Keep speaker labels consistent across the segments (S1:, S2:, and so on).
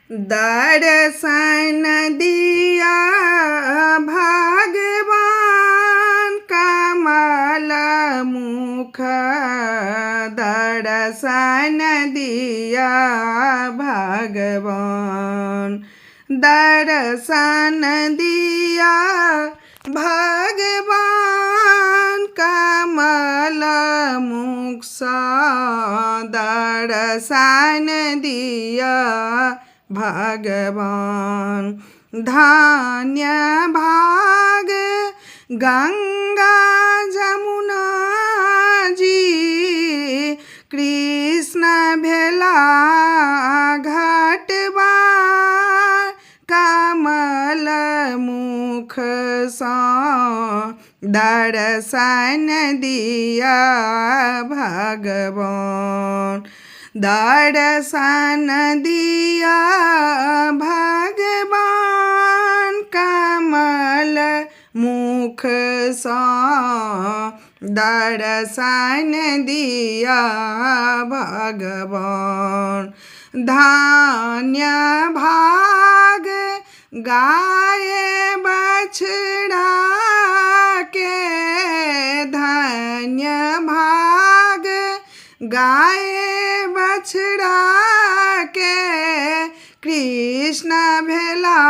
S1: दर्शन दिया भगवान कमल मुख, दर्शन दिया भगवान, दर्शन दिया भगवान कमल मुख सा, दर्शन दिया भगवान। धन्य भाग गंगा जमुना जी, कृष्ण भेला घाटबा कमल मुख सा, दर्शन दिया भगवान, दर्शन दिया भगवान कमल मुख सा, दर्शन दिया भगवान। धन्य भाग गाय बछड़ा के, धन्य भाग गाय बछड़ा के, कृष्ण भेला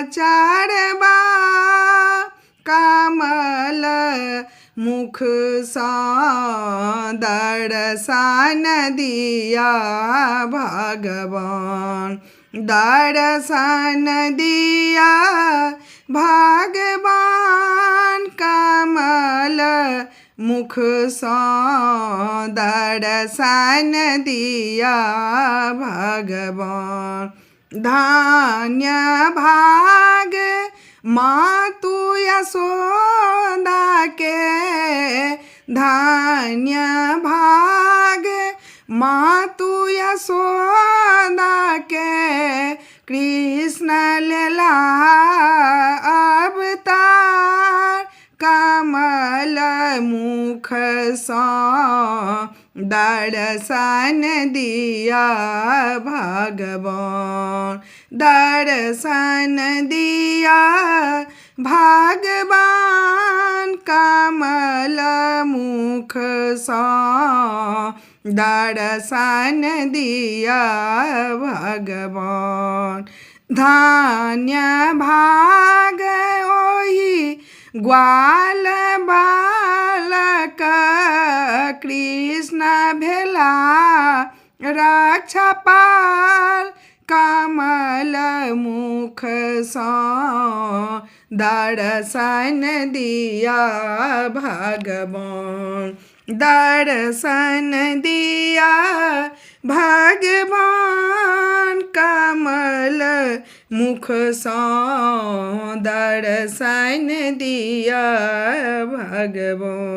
S1: चरबा कमल मुख सा, दर्शन दिया भगवान, दर्शन दिया भगवान कमल मुख सा, दर्शन दिया भगवान। धन्य भाग मातु यशोदा के, धन्य भाग मातु यशोदा के, कृष्ण लेला अवतार कमल मुख सा, दर्शन दिया भगवान, दर्शन दिया भगवान कमल मुख सा, दर्शन दिया भगवान। धन्य भाग ओहि ग्वाल बालक, कृष्ण भेला रक्षापाल कमल मुख सा, दर्शन दिया भगवान, दर्शन दिया भगवान कमल मुख सा, दर्शन दिया भगवान।